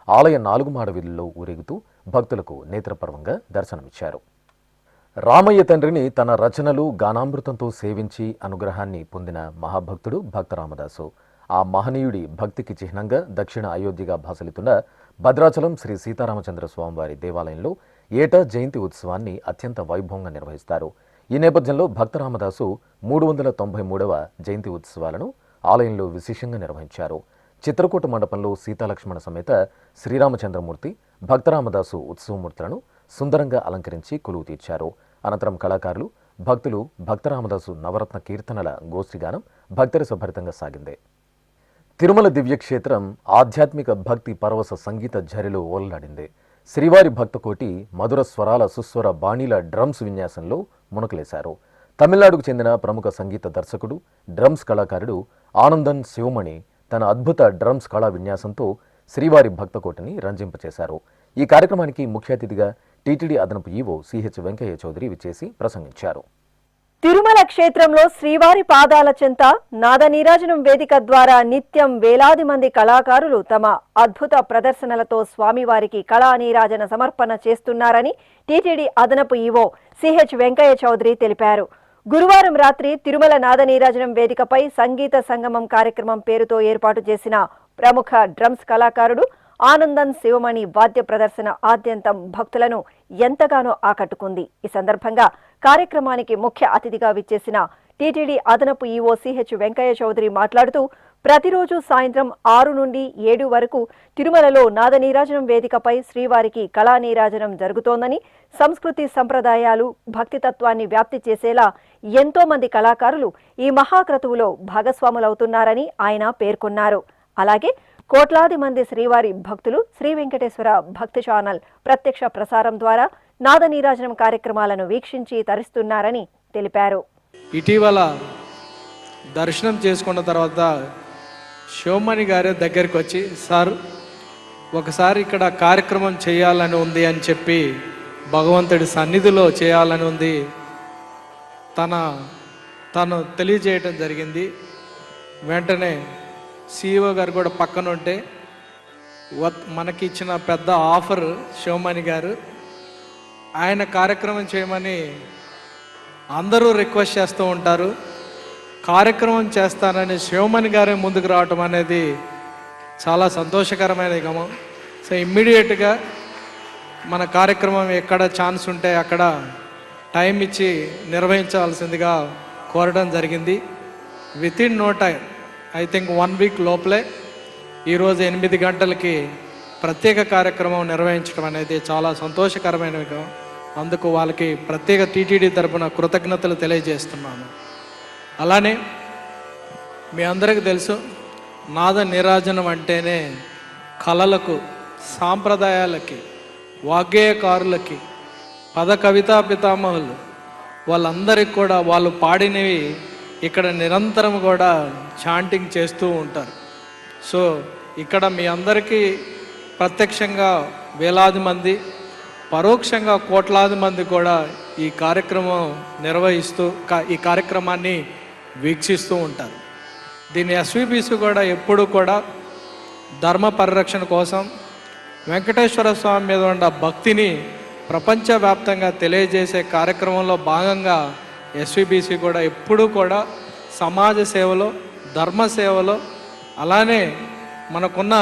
ఆలయ 4 మాడ వీధుల్లో ఊరేగుతూ భక్తులకు నేత్రపర్వంగా దర్శనమిచ్చారు. రామయ్య తండ్రిని తన రచనలు, గానామృతంతో సేవించి అనుగ్రహాన్ని పొందిన మహాభక్తుడు భక్త రామదాసు. ఆ మహనీయుడి భక్తికి చిహ్నంగా దక్షిణ అయోధ్యగా భాసలితున్న భద్రాచలం శ్రీ సీతారామచంద్ర స్వామివారి దేవాలయంలో ఏటా జయంతి ఉత్సవాన్ని అత్యంత వైభవంగా నిర్వహిస్తారు. ఈ నేపథ్యంలో భక్త రామదాసు 393వ జయంతి ఉత్సవాలను ఆలయంలో విశేషంగా నిర్వహించారు. చిత్రకూట మండపంలో సీతాలక్ష్మణ సమేత శ్రీరామచంద్రమూర్తి, భక్తరామదాసు ఉత్సవమూర్తులను సుందరంగా అలంకరించి కొలువు తీర్చారు. అనంతరం కళాకారులు, భక్తులు భక్తరామదాసు నవరత్న కీర్తనల గోష్ఠిగానం భక్తిరసభరితంగా సాగింది. తిరుమల దివ్యక్షేత్రం ఆధ్యాత్మిక భక్తి పరవశ సంగీత ఝరిలో ఓలలాడింది. శ్రీవారి భక్తకోటి మధుర స్వరాల సుస్వర బాణీల డ్రమ్స్ విన్యాసంలో మునకలేశారు. తమిళనాడుకు చెందిన ప్రముఖ సంగీత దర్శకుడు, డ్రమ్స్ కళాకారుడు ఆనందన్ శివమణి తన అద్భుత డ్రమ్స్ కళా విన్యాసంతో శ్రీవారి భక్తకోటిని రంజింపచేశారు. ఈ కార్యక్రమానికి ముఖ్య అతిథిగా టీటీడీ అదనపు ఈవో సిహెచ్ వెంకయ్య చౌదరి విచ్చేసి ప్రసంగించారు. తిరుమల క్షేత్రంలో శ్రీవారి పాదాల చెంత నాద నీరాజనం వేదిక ద్వారా నిత్యం వేలాది మంది కళాకారులు తమ అద్భుత ప్రదర్శనలతో స్వామివారికి కళా నీరాజన సమర్పణ చేస్తున్నారని టీటీడీ అదనపు ఈవో సిహెచ్ వెంకయ్య చౌదరి తెలిపారు. గురువారం రాత్రి తిరుమల నాద నీరాజనం వేదికపై సంగీత సంగమం కార్యక్రమం పేరుతో ఏర్పాటు చేసిన ప్రముఖ డ్రమ్స్ కళాకారుడు ఆనందన్ శివమణి వాద్య ప్రదర్శన ఆద్యంతం భక్తులను ఎంతగానో ఆకట్టుకుంది. ఈ సందర్భంగా కార్యక్రమానికి ముఖ్య అతిథిగా విచ్చేసిన టీటీడీ అదనపు ఈవో సిహెచ్ వెంకయ్య చౌదరి మాట్లాడుతూ ప్రతిరోజు సాయంత్రం 6 నుండి 7 వరకు తిరుమలలో నాదనీరాజనం వేదికపై శ్రీవారికి కళానీరాజనం జరుగుతోందని, సంస్కృతి సంప్రదాయాలు భక్తితత్వాన్ని వ్యాప్తి చేసేలా ఎంతో మంది కళాకారులు ఈ మహాక్రతువులో భాగస్వాములవుతున్నారని ఆయన పేర్కొన్నారు. అలాగే కోట్లాది మంది శ్రీవారి భక్తులు శ్రీ వెంకటేశ్వర భక్తి ఛానల్ ప్రత్యక్ష ప్రసారం ద్వారా నాద నీరాజనం కార్యక్రమాలను వీక్షించి తరిస్తున్నారని తెలిపారు. ఇటీవల దర్శనం చేసుకున్న తర్వాత శివమణి గారి దగ్గరికి వచ్చి, సార్ ఒకసారి ఇక్కడ కార్యక్రమం చేయాలని ఉంది అని చెప్పి భగవంతుడి సన్నిధిలో చేయాలని ఉంది తను తెలియజేయటం జరిగింది. వెంటనే సిఇఓ గారు కూడా పక్కన ఉంటే మనకి ఇచ్చిన పెద్ద ఆఫర్ శివమణి గారు, ఆయన కార్యక్రమం చేయమని అందరూ రిక్వెస్ట్ చేస్తూ ఉంటారు. కార్యక్రమం చేస్తానని శివమణి గారే ముందుకు రావటం అనేది చాలా సంతోషకరమైన గమనం. సో ఇమ్మీడియట్గా మన కార్యక్రమం ఎక్కడ ఛాన్స్ ఉంటే అక్కడ టైం ఇచ్చి నిర్వహించాల్సిందిగా కోరడం జరిగింది. Within no time, I think 1 week లోపలే ఈరోజు 8 గంటలకి ప్రత్యేక కార్యక్రమం నిర్వహించడం అనేది చాలా సంతోషకరమైన. అందుకు వాళ్ళకి ప్రత్యేక టీటీడీ తరపున కృతజ్ఞతలు తెలియజేస్తున్నాను. అలానే మీ అందరికీ తెలుసు, నాద నీరాజనం అంటేనే కళలకు, సాంప్రదాయాలకి, వాగ్గేయకారులకి, పద కవితా పితామహులు వాళ్ళందరికీ కూడా వాళ్ళు పాడినవి ఇక్కడ నిరంతరం కూడా చాంటింగ్ చేస్తూ ఉంటారు. సో ఇక్కడ మీ అందరికీ ప్రత్యక్షంగా వేలాది మంది, పరోక్షంగా కోట్లాది మంది కూడా ఈ కార్యక్రమం నిర్వహిస్తూ ఈ కార్యక్రమాన్ని వీక్షిస్తూ ఉంటారు. దీని ఎస్విబిసి కూడా ఎప్పుడు కూడా ధర్మ పరిరక్షణ కోసం వెంకటేశ్వర స్వామి మీద ఉన్న భక్తిని ప్రపంచవ్యాప్తంగా తెలియజేసే కార్యక్రమంలో భాగంగా ఎస్విబిసి కూడా ఎప్పుడూ కూడా సమాజ సేవలో, ధర్మ సేవలో, అలానే మనకున్న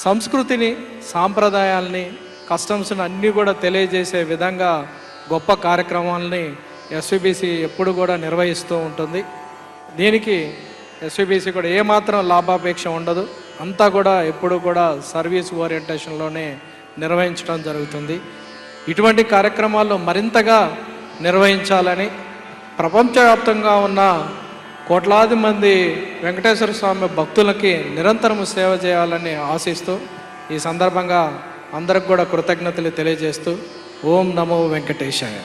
సంస్కృతిని, సాంప్రదాయాల్ని, కస్టమ్స్ని అన్నీ కూడా తెలియజేసే విధంగా గొప్ప కార్యక్రమాలని ఎస్విబిసి ఎప్పుడు కూడా నిర్వహిస్తూ ఉంటుంది. దీనికి ఎస్విబిసి కూడా ఏమాత్రం లాభాపేక్ష ఉండదు, అంతా కూడా ఎప్పుడు కూడా సర్వీస్ ఓరియంటేషన్లోనే నిర్వహించడం జరుగుతుంది. ఇటువంటి కార్యక్రమాల్లో మరింతగా నిర్వహించాలని, ప్రపంచవ్యాప్తంగా ఉన్న కోట్లాది మంది వెంకటేశ్వర స్వామి భక్తులకి నిరంతరం సేవ చేయాలని ఆశిస్తూ ఈ సందర్భంగా అందరికి కూడా కృతజ్ఞతలు తెలియజేస్తూ ఓం నమో వెంకటేశాయ.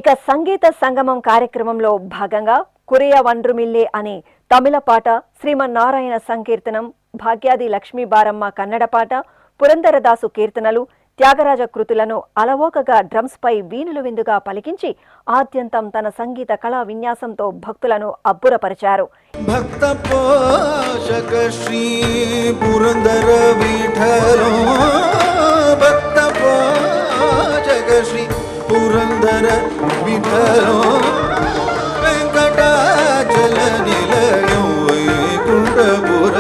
ఇక సంగీత సంగమం కార్యక్రమంలో భాగంగా కురియ వండ్రుమిల్లే అనే తమిళ పాట, శ్రీమన్నారాయణ సంకీర్తనం, భాగ్యాది లక్ష్మీ బారమ్మ కన్నడ పాట, పురందరదాసు కీర్తనలు, త్యాగరాజ కృతులను అలవోకగా డ్రమ్స్ పై వీణులు విందుగా పలికించి ఆద్యంతం తన సంగీత కళా విన్యాసంతో భక్తులను అబ్బురపరిచారు. భక్త పోషక శ్రీ పురందర విఠలో, భక్త పోషక శ్రీ పురందర విఠలో, వెంకటాచల నిలయం వైకుంఠపురవాదం,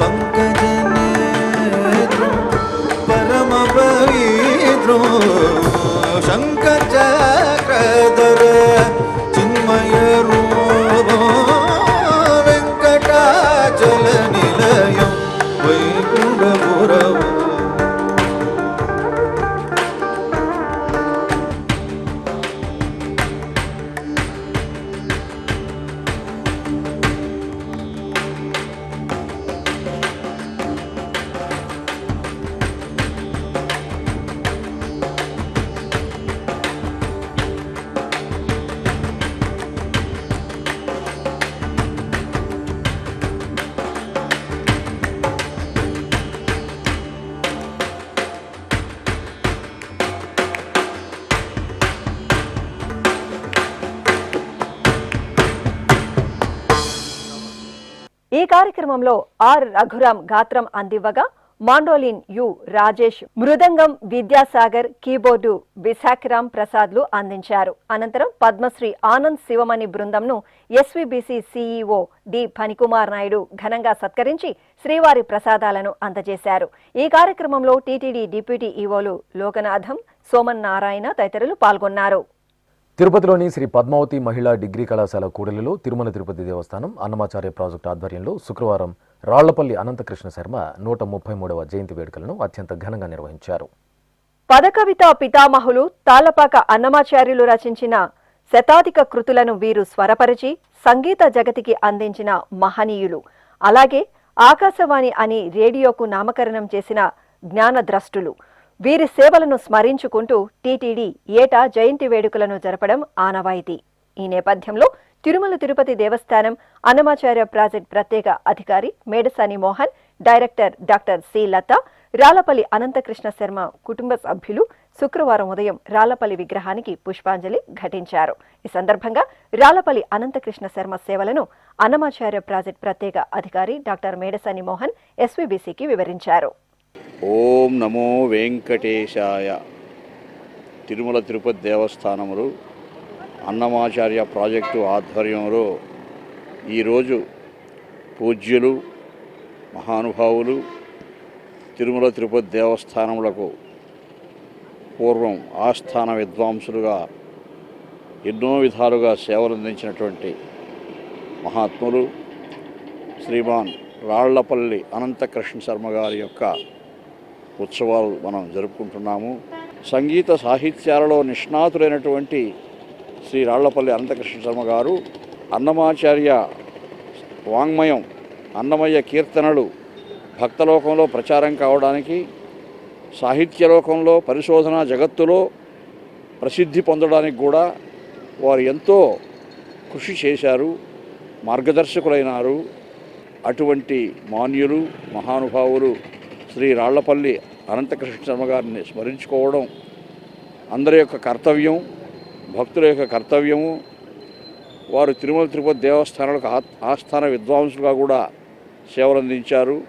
పంకజ నేత్రం పరమ పవిత్రం, శంకర చక్రధర చిన్మయ రూపం, వెంకటాచల నిలయం వైకుంఠపురవాదం. ఈ కార్యక్రమంలో ఆర్ రఘురాం గాత్రం అందివ్వగా, mandolin U Rajesh, mridangam Vidyasagar, keyboard Visakharam ప్రసాద్లు అందించారు. అనంతరం పద్మశ్రీ ఆనంద్ శివమణి బృందంను SVBC CEO D Phanikumar Naidu ఘనంగా సత్కరించి శ్రీవారి ప్రసాదాలను అందజేశారు. ఈ కార్యక్రమంలో టీటీడీ డిప్యూటీ ఈవోలు లోకనాథం, సోమన్ నారాయణ తదితరులు పాల్గొన్నారు. తిరుపతిలోని శ్రీ పద్మావతి మహిళా డిగ్రీ కళాశాల కూడలిలో తిరుమల తిరుపతి దేవస్థానం అన్నమాచార్య ప్రాజెక్టు ఆధ్వర్యంలో శుక్రవారం రాళ్లపల్లి అనంతకృష్ణ శర్మ 133వ జయంతి వేడుకలను అత్యంత ఘనంగా నిర్వహించారు. పదకవితా పితామహులు తాళ్లపాక అన్నమాచార్యులు రచించిన శతాధిక కృతులను వీరు స్వరపరిచి సంగీత జగతికి అందించిన మహనీయులు. అలాగే ఆకాశవాణి అని రేడియోకు నామకరణం చేసిన జ్ఞానద్రష్టులు. వీరి సేవలను స్మరించుకుంటూ టీటీడీ ఏటా జయంతి వేడుకలను జరపడం ఆనవాయితీ. ఈ నేపథ్యంలో తిరుమల తిరుపతి దేవస్థానం అన్నమాచార్య ప్రాజెక్ట్ ప్రత్యేక అధికారి Medasani Mohan, director doctor C Latha, Rallapalli Anantakrishna Sharma కుటుంబ సభ్యులు శుక్రవారం ఉదయం రాళ్లపల్లి విగ్రహానికి పుష్పాంజలి ఘటించారు. ఈ సందర్భంగా రాళ్లపల్లి అనంతకృష్ణ శర్మ సేవలను అన్నమాచార్య ప్రాజెక్ట్ ప్రత్యేక అధికారి డాక్టర్ మేడసాని మోహన్ ఎస్వీబీసీకి వివరించారు. ఓం నమో వెంకటేశాయ. తిరుమల తిరుపతి దేవస్థానములు అన్నమాచార్య ప్రాజెక్టు ఆధ్వర్యంలో ఈరోజు పూజ్యులు మహానుభావులు తిరుమల తిరుపతి దేవస్థానములకు పూర్వం ఆస్థాన విద్వాంసులుగా ఎన్నో విధాలుగా సేవలు అందించినటువంటి మహాత్ములు శ్రీమాన్ రాళ్లపల్లి అనంతకృష్ణ శర్మ గారి యొక్క ఉత్సవాలు మనం జరుపుకుంటున్నాము. సంగీత సాహిత్యాలలో నిష్ణాతులైనటువంటి శ్రీ రాళ్లపల్లి అనంతకృష్ణ శర్మ గారు అన్నమాచార్య వాంగ్మయం, అన్నమయ్య కీర్తనలు భక్తలోకంలో ప్రచారం కావడానికి, సాహిత్యలోకంలో పరిశోధన జగత్తులో ప్రసిద్ధి పొందడానికి కూడా వారు ఎంతో కృషి చేశారు, మార్గదర్శకులైనారు. అటువంటి మాన్యులు మహానుభావులు శ్రీ రాళ్లపల్లి అనంతకృష్ణ శర్మ గారిని స్మరించుకోవడం అందరి యొక్క కర్తవ్యం, భక్తుల యొక్క కర్తవ్యము. వారు తిరుమల తిరుపతి దేవస్థానాలకు ఆస్థాన విద్వాంసులుగా కూడా సేవలందించారు.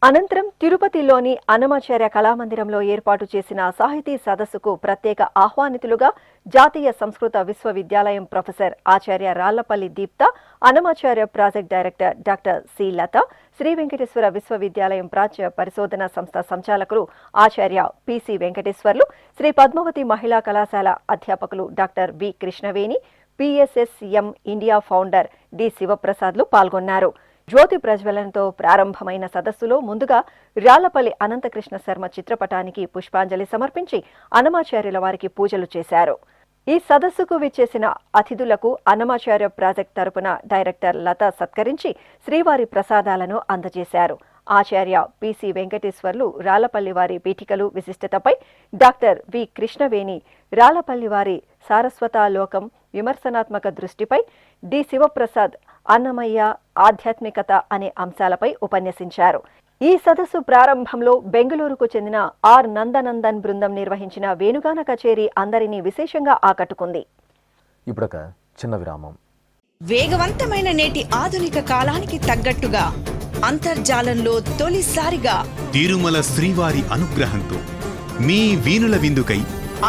అనంతరం తిరుపతిలోని అన్నమాచార్య కళామందిరంలో ఏర్పాటు చేసిన సాహితీ సదస్సుకు ప్రత్యేక ఆహ్వానితులుగా జాతీయ సంస్కృత విశ్వవిద్యాలయం ప్రొఫెసర్ ఆచార్య Rallapalli Deepta, Annamacharya project director doctor C Latha, Shri Venkateswara విశ్వవిద్యాలయం ప్రాచ్య పరిశోధన సంస్థ సంచాలకులు ఆచార్య పిసి వెంకటేశ్వర్లు, శ్రీ పద్మావతి మహిళా కళాశాల అధ్యాపకులు doctor V Krishnaveni, PSSM India founder D శివప్రసాద్లు పాల్గొన్నారు. జ్యోతి ప్రజ్వలనతో ప్రారంభమైన సదస్సులో ముందుగా రాళ్లపల్లి అనంతకృష్ణ శర్మ చిత్రపటానికి పుష్పాంజలి సమర్పించి అన్నమాచార్యుల వారికి పూజలు చేశారు. ఈ సదస్సుకు విచ్చేసిన అతిథులకు అన్నమాచార్య ప్రాజెక్ట్ తరపున డైరెక్టర్ లత సత్కరించి శ్రీవారి ప్రసాదాలను అందజేశారు. ఆచార్య పిసి వెంకటేశ్వర్లు రాళ్లపల్లి వారి పీఠికలు విశిష్టతపై, డాక్టర్ వి కృష్ణవేణి రాళ్లపల్లి వారి సారస్వతాలోకం విమర్శనాత్మక దృష్టిపై, డి శివప్రసాద్ అన్నమయ్య ఆధ్యాత్మికత అనే అంశాలపై ఉపన్యసించారు. ఈ సదస్సు ప్రారంభంలో బెంగళూరుకు చెందిన ఆర్ నందనందన్ బృందం నిర్వహించిన వేణుగాన కచేరీ అందరినీ విశేషంగా ఆకట్టుకుంది. ఇప్పుడొక చిన్న విరామం. వేగవంతమైన నేటి ఆధునిక కాలానికి తగ్గట్టుగా అంతర్జాలంలో తొలిసారిగా తిరుమల శ్రీవారి అనుగ్రహంతో మీ వీణుల విందుకై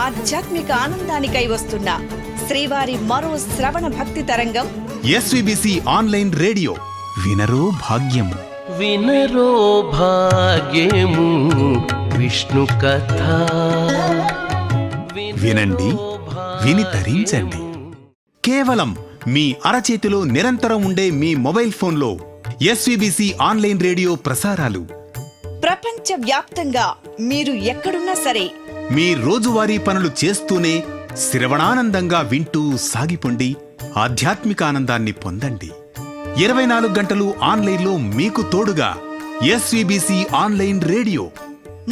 ఆధ్యాత్మిక ఆనందానికై వస్తున్న శ్రీవారి మరో శ్రవణ భక్తి తరంగం ఎస్వీబీసీ ఆన్లైన్ రేడియో. వినరో భాగ్యము, వినరో భాగ్యము విష్ణు కథ. వినండి, విని తరించండి. కేవలం మీ అరచేతిలో నిరంతరం ఉండే మీ మొబైల్ ఫోన్లో ఎస్వీబీసీ ఆన్లైన్ రేడియో ప్రసారాలు ప్రపంచ వ్యాప్తంగా మీరు ఎక్కడున్నా సరే మీ రోజువారీ పనులు చేస్తూనే శ్రవణానందంగా వింటూ సాగిపోండి, ఆధ్యాత్మిక ఆనందాన్ని పొందండి. 24 గంటలు ఆన్లైన్లో మీకు తోడుగా ఎస్వీబీసీ ఆన్లైన్ రేడియో.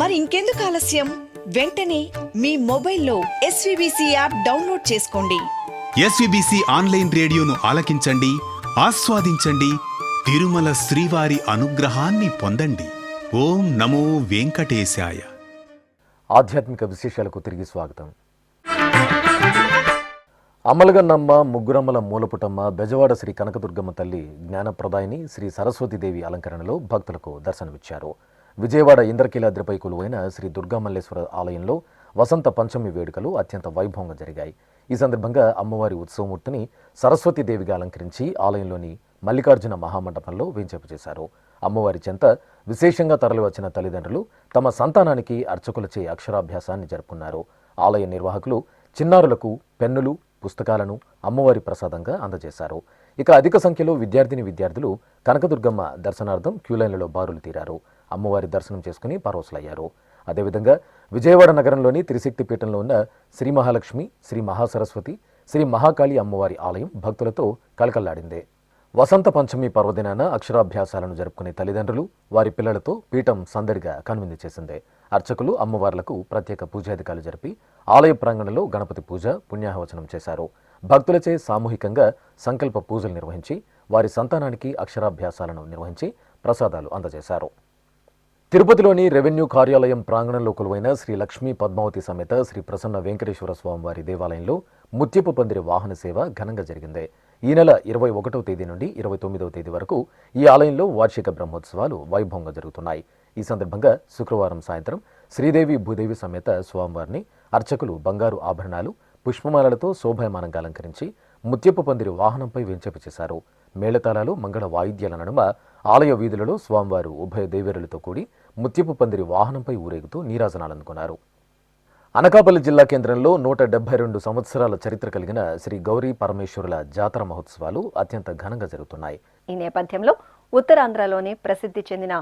మరి ఇంకెందుకు ఆలస్యం? వెంటనే మీ మొబైల్లో ఎస్వీబీసీ యాప్ డౌన్లోడ్ చేసుకోండి. ఎస్వీబీసీ ఆన్లైన్ రేడియోను ఆలకించండి, ఆస్వాదించండి, తిరుమల శ్రీవారి అనుగ్రహాన్ని పొందండి. ఓం నమో వెంకటేశాయ. ఆధ్యాత్మిక విశేషాలకు తిరిగి స్వాగతం. అమ్మలగన్నమ్మ, ముగ్గురమ్మల మూలపుటమ్మ, బెజవాడ శ్రీ కనకదుర్గమ్మ తల్లి జ్ఞానప్రదాయిని శ్రీ సరస్వతీదేవి అలంకరణలో భక్తులకు దర్శనమిచ్చారు. విజయవాడ ఇంద్రకీలాద్రిపై కొలువైన శ్రీ దుర్గామల్లేశ్వర ఆలయంలో వసంత పంచమి వేడుకలు అత్యంత వైభవంగా జరిగాయి. ఈ సందర్భంగా అమ్మవారి ఉత్సవమూర్తిని సరస్వతీదేవిగా అలంకరించి ఆలయంలోని మల్లికార్జున మహామండపంలో వేంచేపు చేశారు. అమ్మవారి చెంత విశేషంగా తరలివచ్చిన తల్లిదండ్రులు తమ సంతానానికి అర్చకులచే అక్షరాభ్యాసాన్ని జరుపుకున్నారు. ఆలయ నిర్వాహకులు చిన్నారులకు పెన్నులు, పుస్తకాలను అమ్మవారి ప్రసాదంగా అందజేశారు. ఇక అధిక సంఖ్యలో విద్యార్థులు కనకదుర్గమ్మ దర్శనార్థం క్యూలైన్లలో బారులు తీరారు. అమ్మవారి దర్శనం చేసుకుని పరవశులయ్యారు. అదేవిధంగా విజయవాడ నగరంలోని త్రిశక్తి పీఠంలో ఉన్న శ్రీ మహాలక్ష్మి, శ్రీ మహాసరస్వతి, శ్రీ మహాకాళి అమ్మవారి ఆలయం భక్తులతో కలకల్లాడింది. వసంత పంచమి పర్వదినాన అక్షరాభ్యాసాలను జరుపుకునే తల్లిదండ్రులు వారి పిల్లలతో పీఠం సందడిగా కనువిందు చేసింది. అర్చకులు అమ్మవార్లకు ప్రత్యేక పూజాధికాలు జరిపి ఆలయ ప్రాంగణంలో గణపతి పూజ, పుణ్యాహవచనం చేశారు. భక్తులచే సామూహికంగా సంకల్ప పూజలు నిర్వహించి వారి సంతానానికి అక్షరాభ్యాసాలను నిర్వహించి ప్రసాదాలు అందజేశారు. తిరుపతిలోని రెవెన్యూ కార్యాలయం ప్రాంగణంలో కొలువైన శ్రీ లక్ష్మీ పద్మావతి సమేత శ్రీ ప్రసన్న వెంకటేశ్వర స్వామివారి దేవాలయంలో ముత్యపు పందిరి వాహన సేవ ఘనంగా జరిగింది. ఈ నెల 21వ తేదీ నుండి 29వ తేదీ వరకు ఈ ఆలయంలో వార్షిక బ్రహ్మోత్సవాలు వైభవంగా జరుగుతున్నాయి. ఈ సందర్భంగా శుక్రవారం సాయంత్రం శ్రీదేవి భూదేవి సమేత స్వామివారిని అర్చకులు బంగారు ఆభరణాలు, పుష్పమాలలతో శోభాయమానంగా అలంకరించి ముత్యపు పందిరి వాహనంపై వెంచేపు చేశారు. మేళతాళాలు, మంగళ వాయిద్యాల నడుమ ఆలయ వీధులలో స్వామివారు ఉభయ దేవేరులతో కూడి ముత్యపు పందిరి వాహనంపై ఊరేగుతూ నీరాజనాలు అందుకున్నారు. అనకాపల్లి జిల్లా కేంద్రంలో 172 సంవత్సరాల చరిత్ర కలిగిన శ్రీ గౌరీ పరమేశ్వరుల జాతర మహోత్సవాలు అత్యంత ఘనంగా జరుగుతున్నాయి. ఈ నేపథ్యంలో ఉత్తరాంధ్రలోని ప్రసిద్ధి చెందిన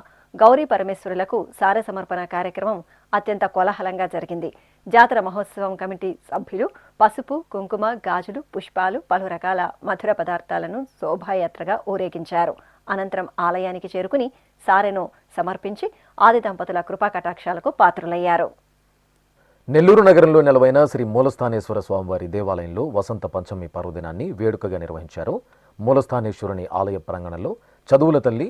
గౌరీ పరమేశ్వరులకు సార సమర్పణ కార్యక్రమం అత్యంత కోలాహలంగా జరిగింది. జాతర మహోత్సవం కమిటీ సభ్యులు పసుపు, కుంకుమ, గాజులు, పుష్పాలు, పలు రకాల మధుర పదార్థాలను శోభాయాత్రగా ఊరేగించారు. అనంతరం ఆలయానికి చేరుకుని సారెను సమర్పించి ఆది దంపతుల కృపా కటాక్షాలకు పాత్రులయ్యారు. నెల్లూరు నగరంలో నెలవైన శ్రీ మూలస్థానేశ్వర స్వామివారి దేవాలయంలో వసంత పంచమి పర్వదినాన్ని వేడుకగా నిర్వహించారు. మూలస్థానేశ్వరుని ఆలయ ప్రాంగణంలో చదువుల తల్లి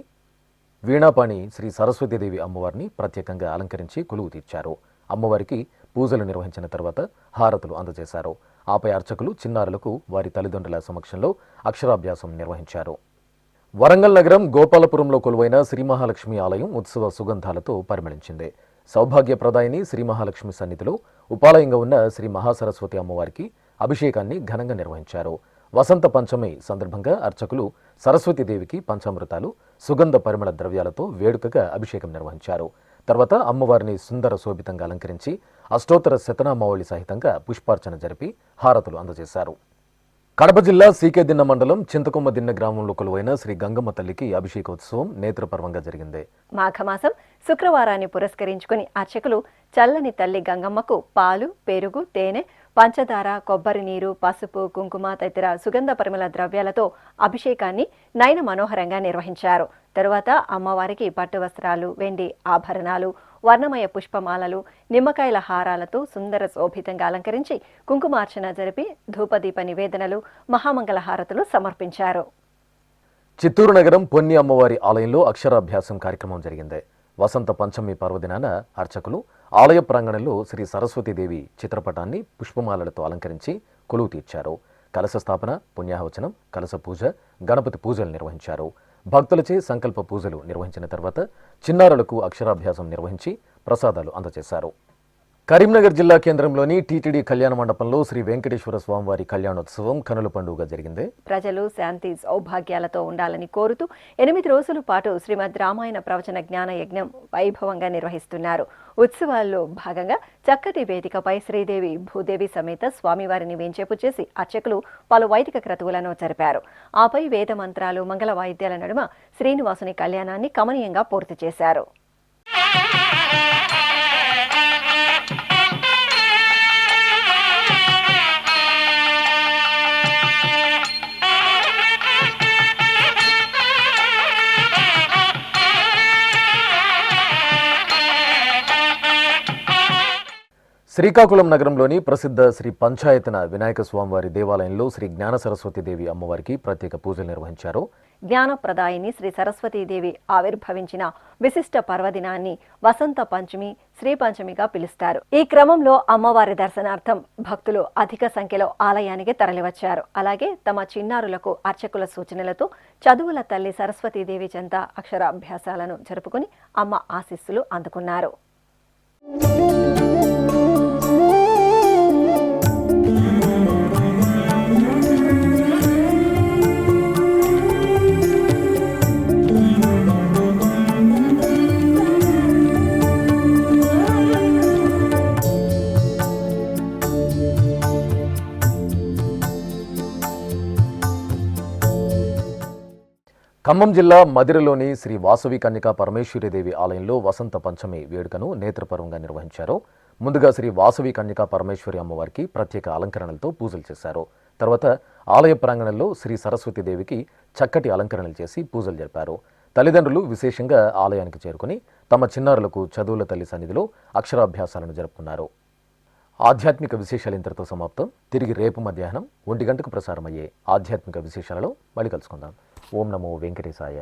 వీణాపాణి శ్రీ సరస్వతీదేవి అమ్మవారిని ప్రత్యేకంగా అలంకరించి కొలువు తీర్చారు. అమ్మవారికి పూజలు నిర్వహించిన తర్వాత హారతులు అందజేశారు. ఆపై అర్చకులు చిన్నారులకు వారి తల్లిదండ్రుల సమక్షంలో అక్షరాభ్యాసం నిర్వహించారు. వరంగల్ నగరం గోపాలపురంలో కొలువైన శ్రీ మహాలక్ష్మి ఆలయం ఉత్సవ సుగంధాలతో పరిమళించింది. సౌభాగ్యప్రదాయిని శ్రీ మహాలక్ష్మి సన్నిధిలో ఉపాలయంగా ఉన్న శ్రీ మహాసరస్వతి అమ్మవారికి అభిషేకాన్ని ఘనంగా నిర్వహించారు. వసంత పంచమి సందర్భంగా అర్చకులు సరస్వతీదేవికి పంచామృతాలు, సుగంధ పరిమళ ద్రవ్యాలతో వేడుకగా అభిషేకం నిర్వహించారు. తర్వాత అమ్మవారిని సుందర శోభితంగా అలంకరించి అష్టోత్తర శతనామావళి సహితంగా పుష్పార్చన జరిపి హారతులు అందజేశారు. కడప జిల్లా సీకేదిన్న మండలం చింతకొమ్మ దిన్న గ్రామంలో కొలువైన శ్రీ గంగమ్మ తల్లికి అభిషేకోత్సవం నేత్రపర్వంగా జరిగింది. మాఘమాసం శుక్రవారాన్ని పురస్కరించుకుని అర్చకులు చల్లని తల్లి గంగమ్మకు పాలు, పెరుగు, తేనె, పంచదార, కొబ్బరి నీరు, పసుపు, కుంకుమ తదితర సుగంధ పరిమళ ద్రవ్యాలతో అభిషేకాన్ని నయన మనోహరంగా నిర్వహించారు. తరువాత అమ్మవారికి పట్టు వస్త్రాలు, వెండి ఆభరణాలు, వర్ణమయ పుష్పమాలలు, నిమ్మకాయల హారాలతో సుందర శోభితంగా అలంకరించి కుంకుమార్చన జరిపి ధూపదీప నివేదనలు, మహామంగళ హారతులు సమర్పించారు. చిత్తూరు నగరం పొన్ని అమ్మవారి ఆలయంలో అక్షరాభ్యాసం కార్యక్రమం జరిగింది. వసంత పంచమి పర్వదినాన అర్చకులు ఆలయ ప్రాంగణంలో శ్రీ సరస్వతీదేవి చిత్రపటాన్ని పుష్పమాలలతో అలంకరించి కొలువు తీర్చారు. కలశ స్థాపన, పుణ్యాహవచనం, కలశ పూజ, గణపతి పూజలు నిర్వహించారు. భక్తులచే సంకల్ప పూజలు నిర్వహించిన తర్వాత చిన్నారులకు అక్షరాభ్యాసం నిర్వహించి ప్రసాదాలు అందజేశారు. కరీంనగర్ జిల్లా కేంద్రంలోని టీటీడీ కళ్యాణ మండపంలో శ్రీ వెంకటేశ్వర స్వామివారి కళ్యాణోత్సవం కనుల పండుగగా జరిగింది. ప్రజలు శాంతి సౌభాగ్యాలతో ఉండాలని కోరుతూ 8 రోజుల పాటు శ్రీమద్ రామాయణ ప్రవచన జ్ఞాన యజ్ఞం వైభవంగా నిర్వహిస్తున్నారు. ఉత్సవాల్లో భాగంగా చక్కటి వేదికపై శ్రీదేవి భూదేవి సమేత స్వామివారిని వేంచేపు చేసి అర్చకులు పలు వైదిక క్రతువులను జరిపారు. ఆపై వేద మంత్రాలు, మంగళ వాయిద్యాల నడుమ శ్రీనివాసుని కళ్యాణాన్ని కమనీయంగా పూర్తి చేశారు. శ్రీకాకుళం నగరంలోని ప్రసిద్ధ శ్రీ పంచాయతన వినాయక స్వామివారి దేవాలయంలో శ్రీ జ్ఞాన సరస్వతీదేవి అమ్మవారికి ప్రత్యేక పూజలు నిర్వహించారు. జ్ఞానప్రదాయిని శ్రీ సరస్వతీదేవి ఆవిర్భవించిన విశిష్ట పర్వదినాన్ని వసంత పంచమి, శ్రీ పంచమిగా పిలుస్తారు. ఈ క్రమంలో అమ్మవారి దర్శనార్థం భక్తులు అధిక సంఖ్యలో ఆలయానికి తరలివచ్చారు. అలాగే తమ చిన్నారులకు అర్చకుల సూచనలతో చదువుల తల్లి సరస్వతీదేవి చెంత అక్షరాభ్యాసాలను జరుపుకుని అమ్మ ఆశీస్సులు అందుకున్నారు. ఖమ్మం జిల్లా మదిరలోని శ్రీ వాసవి కన్యకా పరమేశ్వరీదేవి ఆలయంలో వసంత పంచమి వేడుకను నేత్రపర్వంగా నిర్వహించారు. ముందుగా శ్రీ వాసవి కన్యకా పరమేశ్వరి అమ్మవారికి ప్రత్యేక అలంకరణలతో పూజలు చేశారు. తర్వాత ఆలయ ప్రాంగణంలో శ్రీ సరస్వతీదేవికి చక్కటి అలంకరణలు చేసి పూజలు జరిపారు. తల్లిదండ్రులు విశేషంగా ఆలయానికి చేరుకుని తమ చిన్నారులకు చదువుల తల్లి సన్నిధిలో అక్షరాభ్యాసాలను జరుపుకున్నారు. ఆధ్యాత్మిక విశేషాలు ఇంతటితో సమాప్తం. తిరిగి రేపు మధ్యాహ్నం 1 గంటకు ప్రసారమయ్యే ఆధ్యాత్మిక విశేషాలలో మళ్ళీ కలుసుకుందాం. ఓం నమో వెంకటేశాయ.